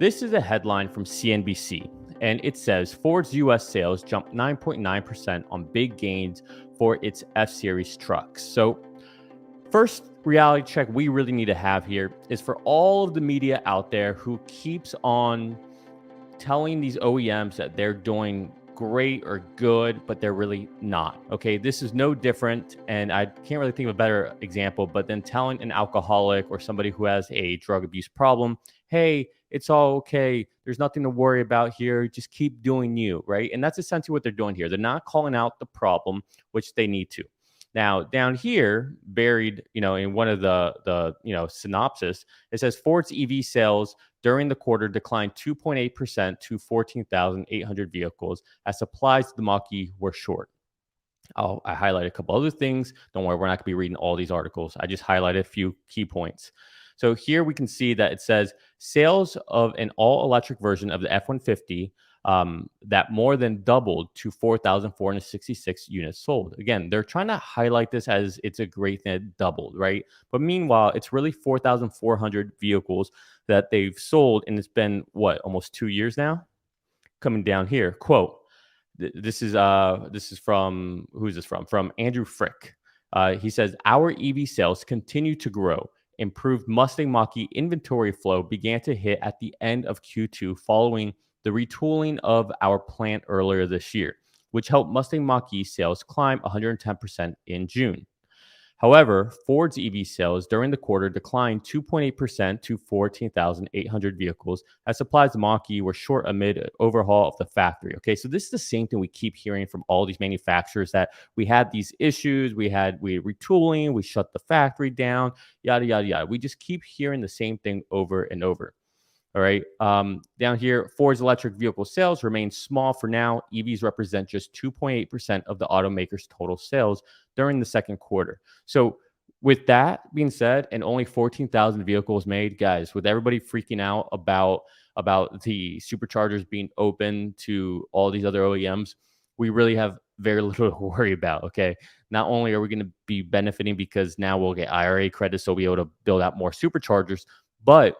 This is a headline from CNBC, and it says Ford's U.S. sales jumped 9.9% on big gains for its F-Series trucks. So, first reality check we really need to have here is for all of the media out there who keeps on telling these OEMs that they're doing great or good, but they're really not. Okay, this is no different. And I can't really think of a better example, but then telling an alcoholic or somebody who has a drug abuse problem, hey, it's all okay. There's nothing to worry about here. Just keep doing you, right? And that's essentially what they're doing here. They're not calling out the problem, which they need to. Now, down here, buried, in one of the synopsis, it says Ford's EV sales during the quarter declined 2.8% to 14,800 vehicles as supplies to the Mach-E were short. I highlight a couple other things. Don't worry, we're not going to be reading all these articles. I just highlighted a few key points. So here we can see that it says sales of an all-electric version of the F-150 that more than doubled to 4,466 units sold. Again, they're trying to highlight this as it's a great thing that doubled, right? But meanwhile, it's really 4,400 vehicles that they've sold, and it's been, almost 2 years now? Coming down here, quote, this is from, who's this from? From Andrew Frick. He says, our EV sales continue to grow. Improved Mustang Mach-E inventory flow began to hit at the end of Q2 following the retooling of our plant earlier this year, which helped Mustang Mach-E sales climb 110% in June. However, Ford's EV sales during the quarter declined 2.8% to 14,800 vehicles as supplies to Mach-E were short amid an overhaul of the factory. Okay, so this is the same thing we keep hearing from all these manufacturers, that we had these issues, we retooling, we shut the factory down, yada, yada, yada. We just keep hearing the same thing over and over. All right. Down here, Ford's electric vehicle sales remain small for now. EVs represent just 2.8% of the automaker's total sales during the second quarter. So with that being said, and only 14,000 vehicles made, guys, with everybody freaking out about the superchargers being open to all these other OEMs, we really have very little to worry about. Okay. Not only are we going to be benefiting because now we'll get IRA credits, so we'll be able to build out more superchargers, but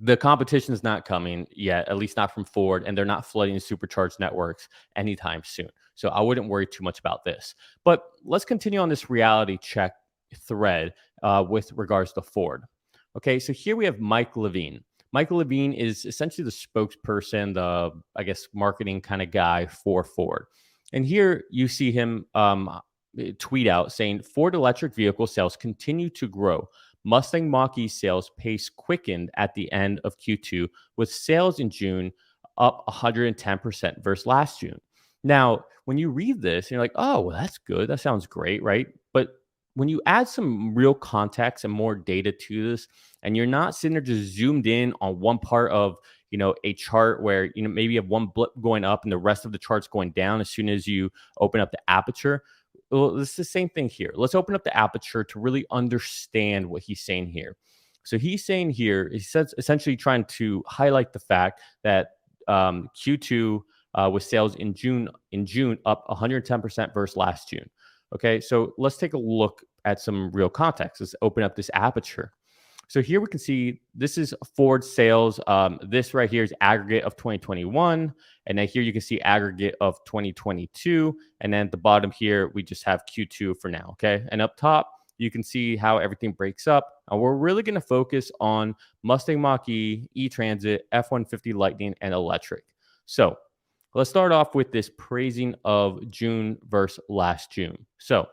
the competition is not coming yet, at least not from Ford, and they're not flooding supercharged networks anytime soon. So I wouldn't worry too much about this. But let's continue on this reality check thread with regards to Ford. Okay, so here we have Mike Levine. Mike Levine is essentially the spokesperson, the, marketing kind of guy for Ford. And here you see him tweet out saying, Ford electric vehicle sales continue to grow. Mustang Mach-E sales pace quickened at the end of Q2, with sales in June up 110% versus last June. Now, when you read this, you're like, oh, well, that's good. That sounds great, right? But when you add some real context and more data to this, and you're not sitting there just zoomed in on one part of, a chart where, maybe you have one blip going up and the rest of the chart's going down as soon as you open up the aperture. Well, it's the same thing here. Let's open up the aperture to really understand what he's saying here. So he's saying here, he says essentially trying to highlight the fact that Q2 with sales in June up 110% versus last June. Okay, so let's take a look at some real context. Let's open up this aperture. So here we can see this is Ford sales. This right here is aggregate of 2021. And then here you can see aggregate of 2022. And then at the bottom here, we just have Q2 for now. Okay. And up top, you can see how everything breaks up. And we're really going to focus on Mustang Mach-E, E-Transit, F-150 Lightning, and electric. So let's start off with this praising of June versus last June. So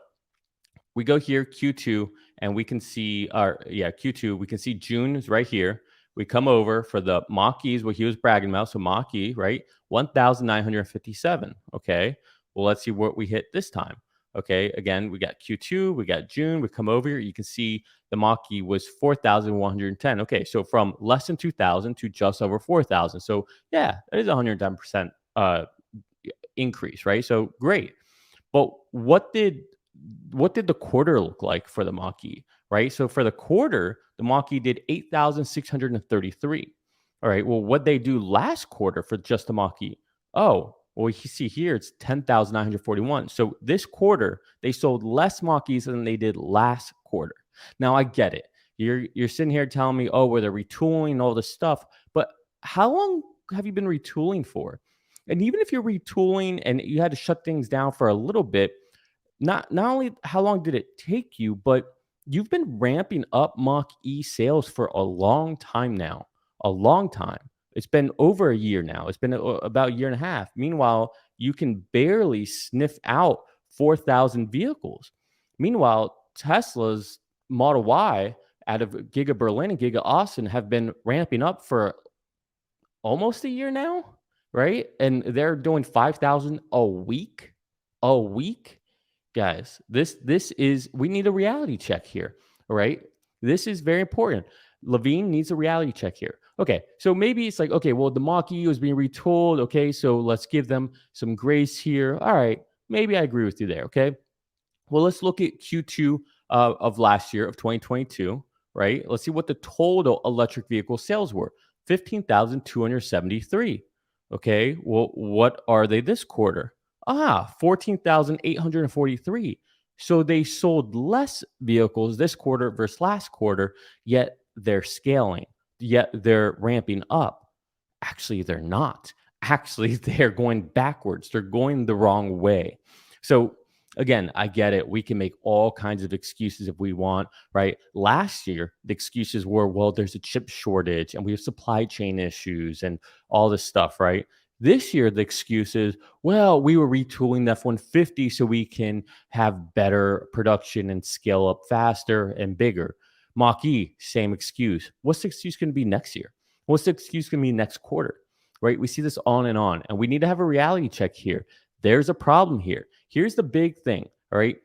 we go here, Q2, and we can see Q2, we can see June is right here. We come over for the Mach-E's, what he was bragging about. So Mach-E, right? 1,957. Okay. Well, let's see what we hit this time. Okay. Again, we got Q2, we got June. We come over here. You can see the Mach-E was 4,110. Okay. So from less than 2,000 to just over 4,000. So yeah, that is 110% increase, right? So great. But what did the quarter look like for the Mach-E, right? So for the quarter, the Mach-E did 8,633. All right. Well, what they do last quarter for just the Mach-E? Oh, well, you see here, it's 10,941. So this quarter, they sold less Mach-E's than they did last quarter. Now, I get it. You're sitting here telling me, oh, well, they're retooling all this stuff. But how long have you been retooling for? And even if you're retooling and you had to shut things down for a little bit, not only how long did it take you, but you've been ramping up Mach E sales for a long time now, a long time. It's been over a year now. It's been about a year and a half. Meanwhile, you can barely sniff out 4,000 vehicles. Meanwhile, Tesla's Model Y out of Giga Berlin and Giga Austin have been ramping up for almost a year now, right? And they're doing 5,000 a week, a week. Guys, this is we need a reality check here, all right? This is very important. Levine needs a reality check here. Okay, so maybe it's like, okay, well, the Mach-E is being retooled. Okay, so let's give them some grace here. All right, maybe I agree with you there. Okay, well, let's look at Q2 of last year of 2022, right? Let's see what the total electric vehicle sales were: 15,273. Okay, well, what are they this quarter? 14,843. So they sold less vehicles this quarter versus last quarter, yet they're scaling, yet they're ramping up. Actually, they're not. Actually, they're going backwards. They're going the wrong way. So, again, I get it. We can make all kinds of excuses if we want, right? Last year, the excuses were, well, there's a chip shortage and we have supply chain issues and all this stuff, right? This year, the excuse is, well, we were retooling the F 150 so we can have better production and scale up faster and bigger. Mach E, same excuse. What's the excuse going to be next year? What's the excuse going to be next quarter? Right? We see this on, and we need to have a reality check here. There's a problem here. Here's the big thing. All right.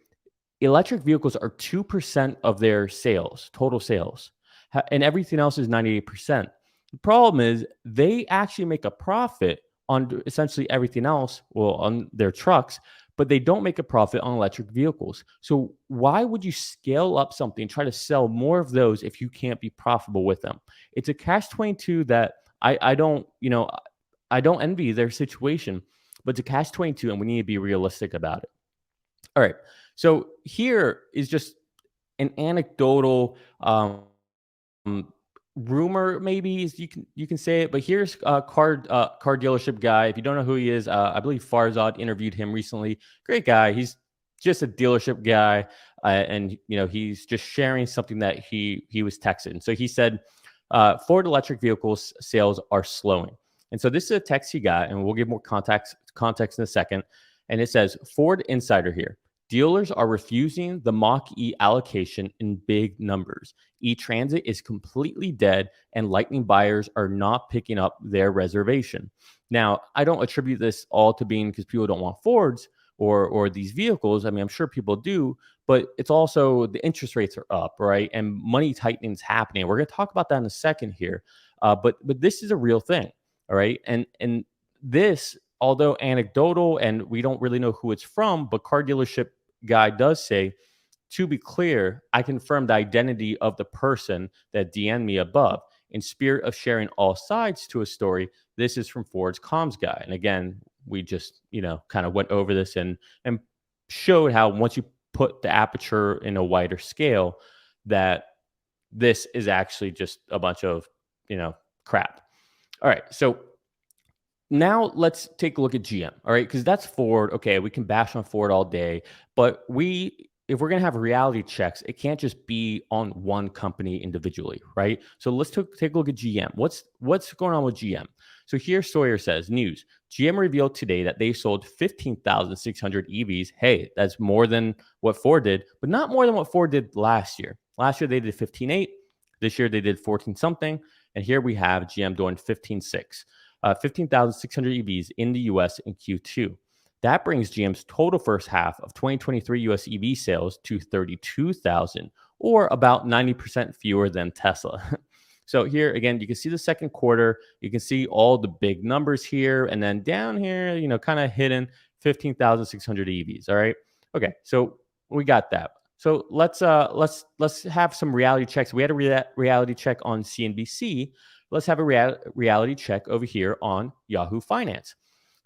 Electric vehicles are 2% of their sales, total sales, and everything else is 98%. The problem is they actually make a profit on essentially everything else, well, on their trucks, but they don't make a profit on electric vehicles. So why would you scale up something, try to sell more of those if you can't be profitable with them? It's a catch 22 that I don't, I don't envy their situation, but it's a catch 22 and we need to be realistic about it. All right. So here is just an anecdotal rumor, maybe you can say it, but here's a car dealership guy. If you don't know who he is, I believe Farzad interviewed him recently. Great guy. He's just a dealership guy, and he's just sharing something that he was texting. So he said, Ford electric vehicles sales are slowing. And so this is a text he got, and we'll give more context in a second. And it says, Ford Insider here. Dealers are refusing the Mach-E allocation in big numbers. E-Transit is completely dead, and Lightning buyers are not picking up their reservation. Now, I don't attribute this all to being because people don't want Fords or these vehicles. I mean, I'm sure people do, but it's also the interest rates are up, right? And money tightening is happening. We're going to talk about that in a second here, but this is a real thing, all right? And this, although anecdotal and we don't really know who it's from, but car dealership guy does say, to be clear, I confirm the identity of the person that DM'd me above. In spirit of sharing all sides to a story, this is from Ford's comms guy. And again, we just, kind of went over this and showed how once you put the aperture in a wider scale, that this is actually just a bunch of, crap. All right. So now let's take a look at GM. All right. Because that's Ford. Okay. We can bash on Ford all day, but if we're going to have reality checks, it can't just be on one company individually, right? So let's take a look at GM. What's going on with GM? So here Sawyer says, news, GM revealed today that they sold 15,600 EVs. Hey, that's more than what Ford did, but not more than what Ford did last year. Last year, they did 15.8. This year, they did 14 something. And here we have GM doing 15.6. 15,600 EVs in the US in Q2. That brings GM's total first half of 2023 US EV sales to 32,000, or about 90% fewer than Tesla. So here, again, you can see the second quarter. You can see all the big numbers here. And then down here, kind of hidden 15,600 EVs. All right. Okay. So we got that. So let's have some reality checks. We had a reality check on CNBC. Let's have a reality check over here on Yahoo Finance.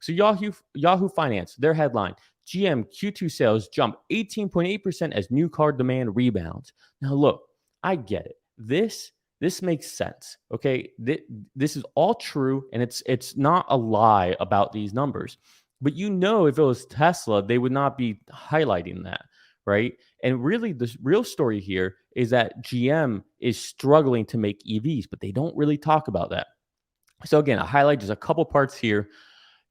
So Yahoo Finance, their headline, GM Q2 sales jump 18.8% as new car demand rebounds. Now look, I get it. This This makes sense. Okay. This is all true, and it's not a lie about these numbers. But if it was Tesla, they would not be highlighting that, right? And really, the real story here is that GM is struggling to make EVs, but they don't really talk about that. So again, I highlight just a couple parts here.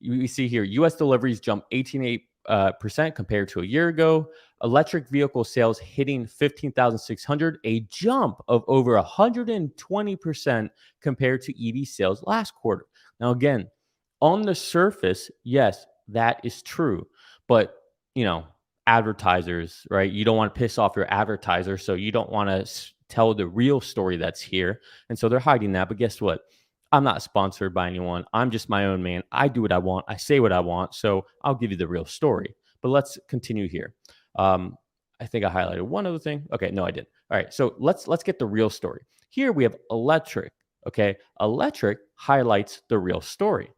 You see here, U.S. deliveries jumped 18.8% compared to a year ago. Electric vehicle sales hitting 15,600, a jump of over 120% compared to EV sales last quarter. Now, again, on the surface, yes, that is true. But, you know, advertisers, right? You don't want to piss off your advertiser. So you don't want to tell the real story that's here. And so they're hiding that. But guess what? I'm not sponsored by anyone. I'm just my own man. I do what I want. I say what I want. So I'll give you the real story. But let's continue here. Um, I think I highlighted one other thing. Okay, no, I didn't. All right, so let's get the real story. Here we have electric. Okay, electric highlights the real story.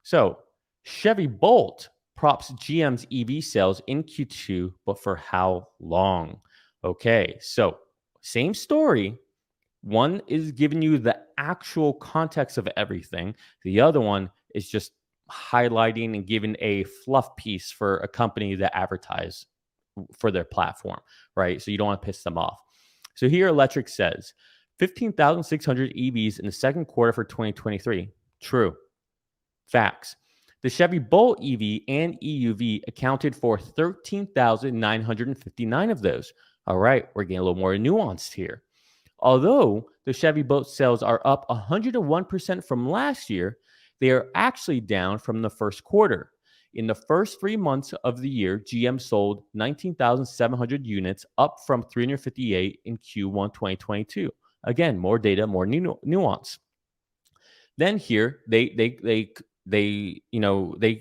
So Chevy Bolt props GM's EV sales in Q2, but for how long? Okay, so same story. One is giving you the actual context of everything. The other one is just highlighting and giving a fluff piece for a company that advertise for their platform, right? So you don't want to piss them off. So here Electric says 15,600 EVs in the second quarter for 2023. True. Facts. The Chevy Bolt EV and EUV accounted for 13,959 of those. All right, we're getting a little more nuanced here. Although the Chevy Bolt sales are up 101% from last year, they are actually down from the first quarter. In the first 3 months of the year, GM sold 19,700 units, up from 358 in Q1 2022. Again, more data, more nuance. Then here they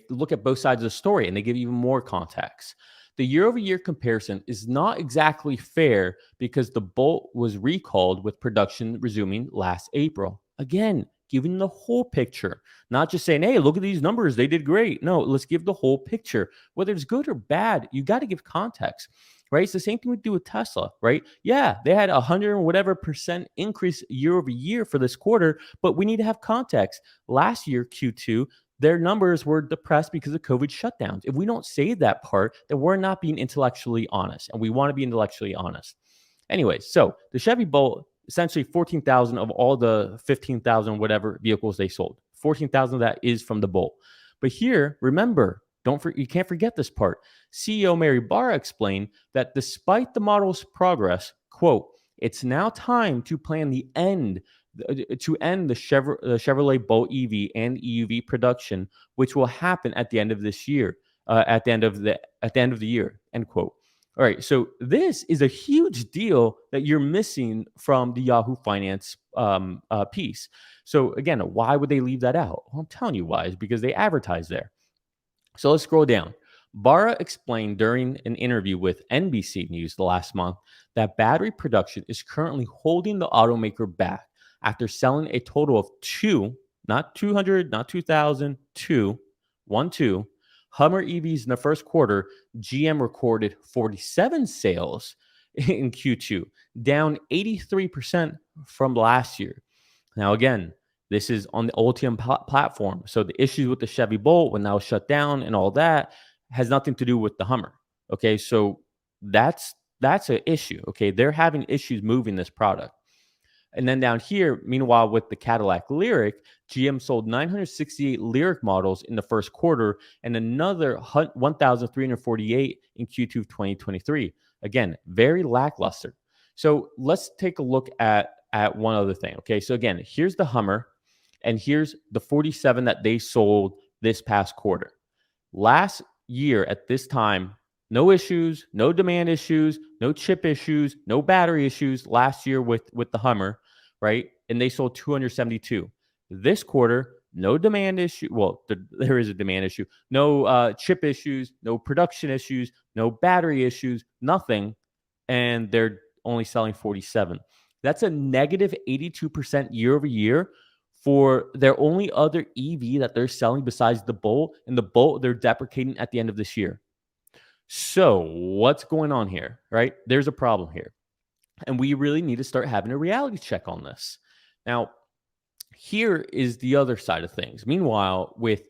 look at both sides of the story and they give even more context. The year-over-year comparison is not exactly fair because the Bolt was recalled with production resuming last April. Again, giving the whole picture, not just saying, hey, look at these numbers, they did great. No, let's give the whole picture. Whether it's good or bad, you got to give context, right? It's the same thing we do with Tesla, right? Yeah, they had 100 and whatever percent increase year over year for this quarter, but we need to have context. Last year, Q2, their numbers were depressed because of COVID shutdowns. If we don't say that part, then we're not being intellectually honest, and we want to be intellectually honest. Anyway, so the Chevy Bolt, essentially 14,000 of all the 15,000 whatever vehicles they sold. 14,000 of that is from the Bolt. But here, remember, you can't forget this part. CEO Mary Barra explained that despite the model's progress, quote, it's now time to plan the end to end the Chevrolet Bolt EV and EUV production, which will happen at the end of this year, at the end of the year, end quote. All right, so this is a huge deal that you're missing from the Yahoo Finance piece. So again, why would they leave that out? Well, I'm telling you why. Is because they advertise there. So let's scroll down. Barra explained during an interview with NBC News the last month that battery production is currently holding the automaker back after selling a total of not 200, not 2,000, two Hummer EVs in the first quarter. GM recorded 47 sales in Q2, down 83% from last year. Now, again, this is on the Ultium platform. So the issues with the Chevy Bolt when now shut down and all that has nothing to do with the Hummer. Okay, so that's an issue. Okay, they're having issues moving this product. And then down here, meanwhile, with the Cadillac Lyriq, GM sold 968 Lyriq models in the first quarter and another 1,348 in Q2 of 2023. Again, very lackluster. So let's take a look at one other thing. Okay, so again, here's the Hummer, and here's the 47 that they sold this past quarter. Last year at this time, no issues, no demand issues, no chip issues, no battery issues last year with the Hummer, right? And they sold 272. This quarter, no demand issue. Well, there is a demand issue. No chip issues, no production issues, no battery issues, nothing. And they're only selling 47. That's a negative 82% year over year for their only other EV that they're selling besides the Bolt. And the Bolt they're deprecating at the end of this year. So what's going on here, right? There's a problem here. And we really need to start having a reality check on this. Now, here is the other side of things. Meanwhile, with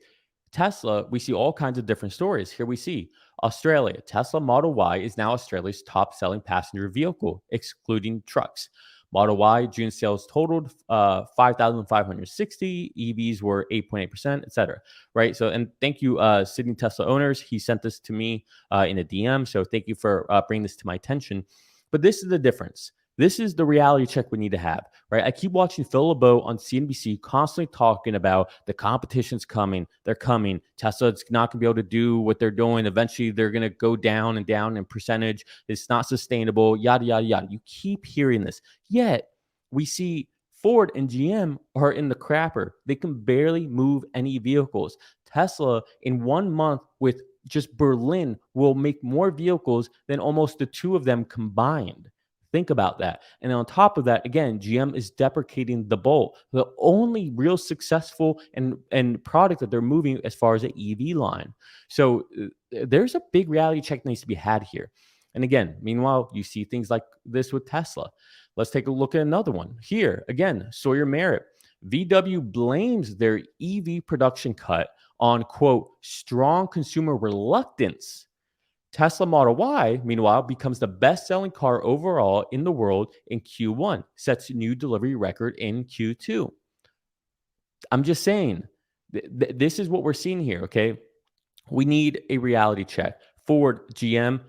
Tesla, we see all kinds of different stories. Here we see Australia. Tesla Model Y is now Australia's top selling passenger vehicle, excluding trucks. Model Y June sales totaled 5,560. EVs were 8.8%, etc. Right. So, and thank you, Sydney Tesla owners. He sent this to me in a DM. So, thank you for bringing this to my attention. But this is the difference. This is the reality check we need to have, right? I keep watching Phil LeBeau on CNBC constantly talking about the competition's coming. They're coming. Tesla's not going to be able to do what they're doing. Eventually, they're going to go down and down in percentage. It's not sustainable, yada, yada, yada. You keep hearing this. Yet, we see Ford and GM are in the crapper. They can barely move any vehicles. Tesla, in 1 month with just Berlin, will make more vehicles than almost the two of them combined. Think about that. And on top of that, again, GM is deprecating the Bolt, the only real successful and product that they're moving as far as the EV line. So there's a big reality check that needs to be had here. And again, meanwhile, you see things like this with Tesla. Let's take a look at another one. Here, again, Sawyer Merritt. VW blames their EV production cut on, quote, strong consumer reluctance. Tesla Model Y, meanwhile, becomes the best-selling car overall in the world in Q1, sets a new delivery record in Q2. I'm just saying, this is what we're seeing here, okay? We need a reality check. Ford, GM,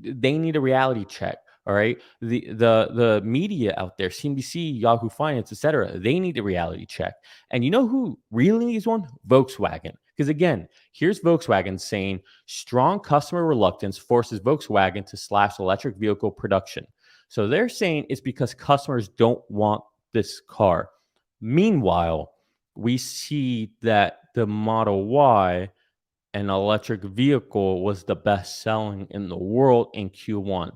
they need a reality check. All right. The media out there, CNBC, Yahoo Finance, etc., they need a reality check. And you know who really needs one? Volkswagen. Because again, here's Volkswagen saying strong customer reluctance forces Volkswagen to slash electric vehicle production. So they're saying it's because customers don't want this car. Meanwhile, we see that the Model Y, an electric vehicle, was the best selling in the world in Q1.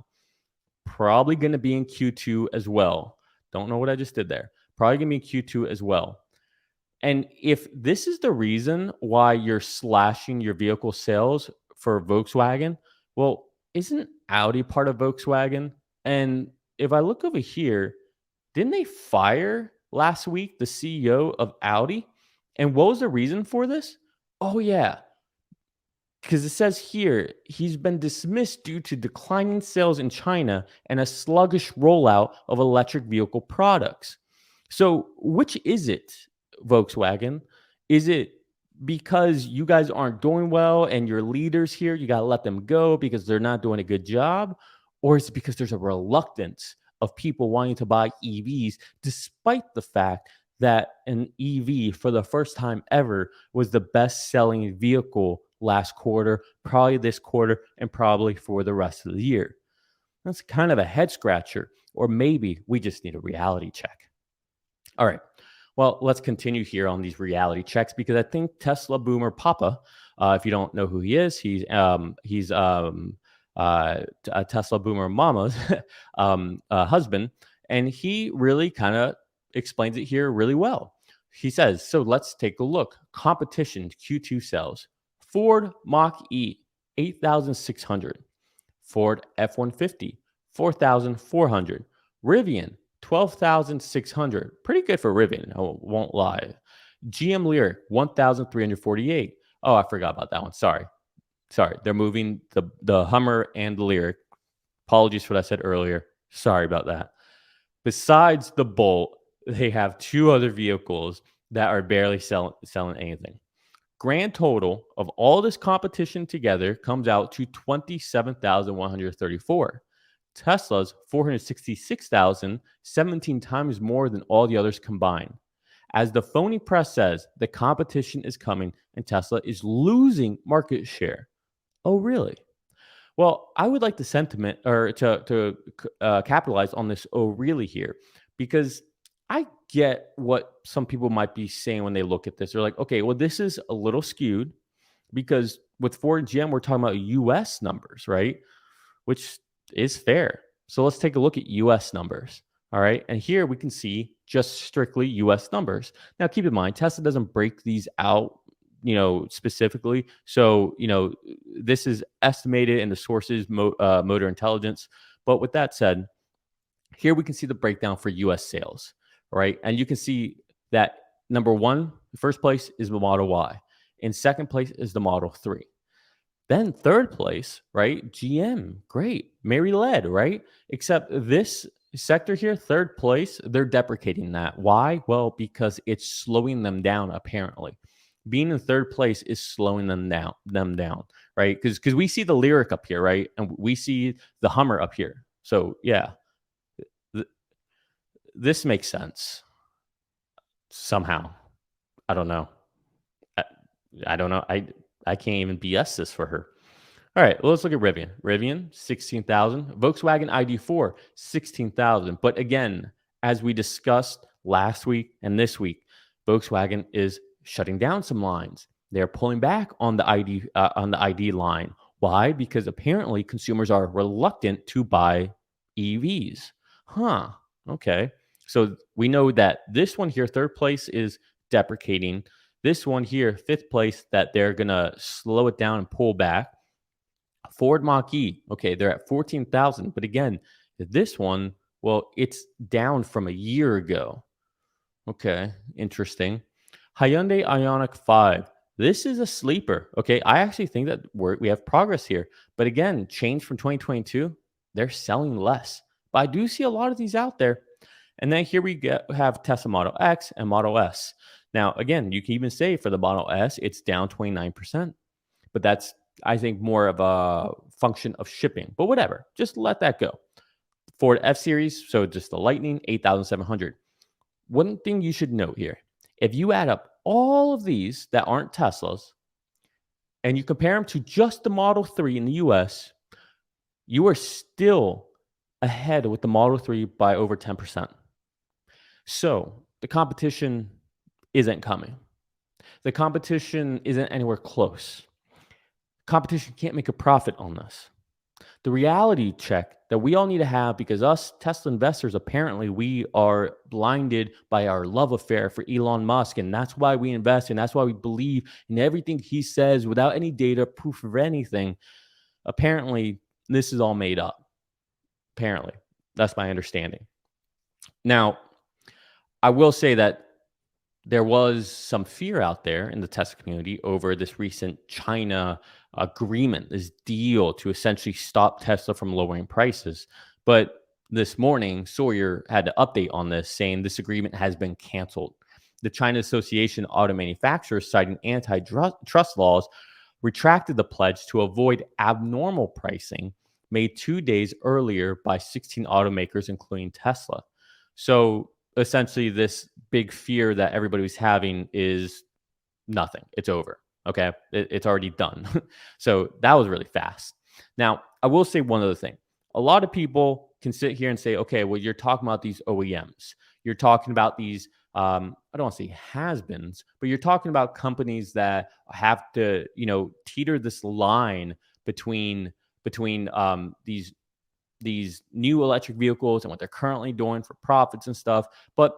Probably going to be in Q2 as well. Don't know what I just did there. Probably going to be in Q2 as well. And if this is the reason why you're slashing your vehicle sales for Volkswagen, well, isn't Audi part of Volkswagen? And if I look over here, didn't they fire last week the CEO of Audi? And what was the reason for this? Oh, yeah. Because it says here, he's been dismissed due to declining sales in China and a sluggish rollout of electric vehicle products. So, which is it, Volkswagen? Is it because you guys aren't doing well and your leaders here, you got to let them go because they're not doing a good job? Or is it because there's a reluctance of people wanting to buy EVs despite the fact that an EV for the first time ever was the best selling vehicle last quarter, probably this quarter, and probably for the rest of the year? That's kind of a head scratcher, or maybe we just need a reality check. All right. Well, let's continue here on these reality checks because I think Tesla boomer Papa, if you don't know who he is, he's a Tesla boomer mama's husband, and he really kind of explains it here really well. He says, so let's take a look. Competition Q2 sales. Ford Mach-E, 8,600. Ford F-150, 4,400. Rivian, 12,600. Pretty good for Rivian, I won't lie. GM Lyric, 1,348. Oh, I forgot about that one. Sorry. They're moving the Hummer and the Lyric. Apologies for what I said earlier. Sorry about that. Besides the Bolt, they have two other vehicles that are barely selling anything. Grand total of all this competition together comes out to 27,134. Tesla's 466,000, 17 times more than all the others combined. As the phony press says, the competition is coming and Tesla is losing market share. Oh, really? Well, I would like the sentiment or to capitalize on this oh, really here, because I get what some people might be saying when they look at this. They're like, okay, well, this is a little skewed because with Ford and GM, we're talking about US numbers, right? Which is fair. So let's take a look at US numbers. All right. And here we can see just strictly US numbers. Now, keep in mind, Tesla doesn't break these out, specifically. So, this is estimated in the sources, Motor Intelligence. But with that said, here we can see the breakdown for US sales, right? And you can see that number one, first place is the Model Y. In second place is the Model 3. Then third place, right? GM, great. Mary led, right? Except this sector here, third place, they're deprecating that. Why? Well, because it's slowing them down, apparently. Being in third place is slowing them down, right? Because we see the Lyric up here, right? And we see the Hummer up here. So yeah, th- this makes sense somehow. I don't know. I, I don't know. I can't even BS this for her. All right, well, let's look at Rivian. Rivian, 16,000. Volkswagen ID4, 16,000. But again, as we discussed last week and this week, Volkswagen is shutting down some lines. They're pulling back on the ID line. Why? Because apparently consumers are reluctant to buy EVs. Huh. Okay. So we know that this one here, third place, is deprecating. This one here, fifth place, that they're gonna slow it down and pull back. Ford Mach-E, okay, they're at 14,000. But again, this one, well, it's down from a year ago. Okay, interesting. Hyundai Ioniq 5. This is a sleeper. Okay, I actually think that we have progress here. But again, change from 2022, they're selling less. But I do see a lot of these out there. And then here have Tesla Model X and Model S. Now, again, you can even say for the Model S, it's down 29%. But that's, I think, more of a function of shipping. But whatever, just let that go. Ford F Series, so just the Lightning, 8,700. One thing you should note here, if you add up all of these that aren't Teslas and you compare them to just the Model 3 in the US, you are still ahead with the Model 3 by over 10%. So the competition isn't coming. The competition isn't anywhere close. Competition can't make a profit on this. The reality check that we all need to have, because us Tesla investors, apparently we are blinded by our love affair for Elon Musk, and that's why we invest, and that's why we believe in everything he says without any data, proof of anything. Apparently, this is all made up. Apparently, that's my understanding. Now, I will say that there was some fear out there in the Tesla community over this recent China agreement, this deal to essentially stop Tesla from lowering prices. But this morning, Sawyer had an update on this, saying this agreement has been canceled. The China Association of Auto Manufacturers, citing antitrust laws, retracted the pledge to avoid abnormal pricing made 2 days earlier by 16 automakers, including Tesla. So essentially, this big fear that everybody was having is nothing. It's over. Okay. It's already done. So that was really fast. Now, I will say one other thing. A lot of people can sit here and say, okay, well, you're talking about these OEMs. You're talking about these, I don't want to say has-beens, but you're talking about companies that have to, teeter this line between these new electric vehicles and what they're currently doing for profits and stuff. But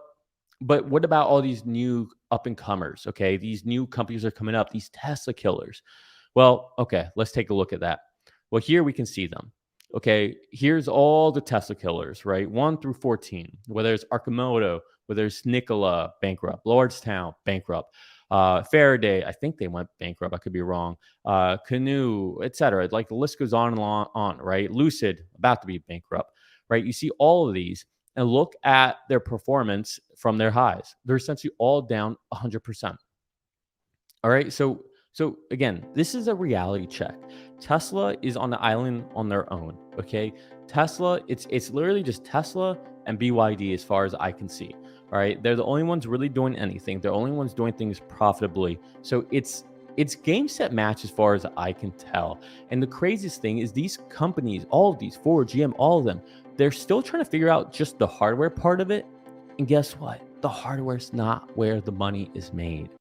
what about all these new up and comers? Okay, these new companies are coming up, these Tesla killers. Well, okay, let's take a look at that. Well, here we can see them. Okay, here's all the Tesla killers, right? 1 through 14, whether it's Arcimoto, whether it's Nikola, bankrupt, Lordstown, bankrupt, Faraday, I think they went bankrupt, I could be wrong, Canoe, etc. Like the list goes on and on, right? Lucid, about to be bankrupt, right? You see all of these and look at their performance from their highs. They're essentially all down 100%. All right. So again, this is a reality check. Tesla is on the island on their own. Okay. Tesla, it's literally just Tesla and BYD as far as I can see. All right. They're the only ones really doing anything. They're the only ones doing things profitably. So it's game set match as far as I can tell. And the craziest thing is these companies, all of these, Ford, GM, all of them, they're still trying to figure out just the hardware part of it. And guess what? The hardware's not where the money is made.